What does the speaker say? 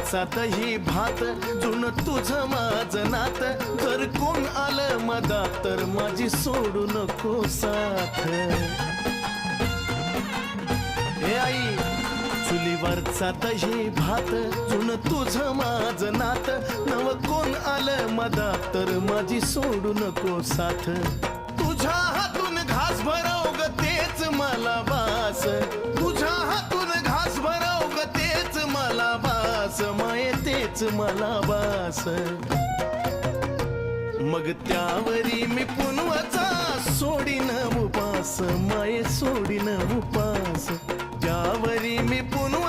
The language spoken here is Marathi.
चुलीवरचा दही भात जुन तुझं माझं नात जर कोण आलं मधात तर माझी सोडू नको साथ हे आई चुलीवरचा दही भात जुन तुझं माझं नात नव कोण आलं मधात तर माझी सोडू नको साथ तुझ्या हातून घास भरव ग तेच मला बास तुझ्या हातून घास भरव ग तेच मला बास माये तेच मला बास मग त्यावरी मी पुनवाचा सोडीन उपास माये सोडीन उपास त्यावरी मी पुनवा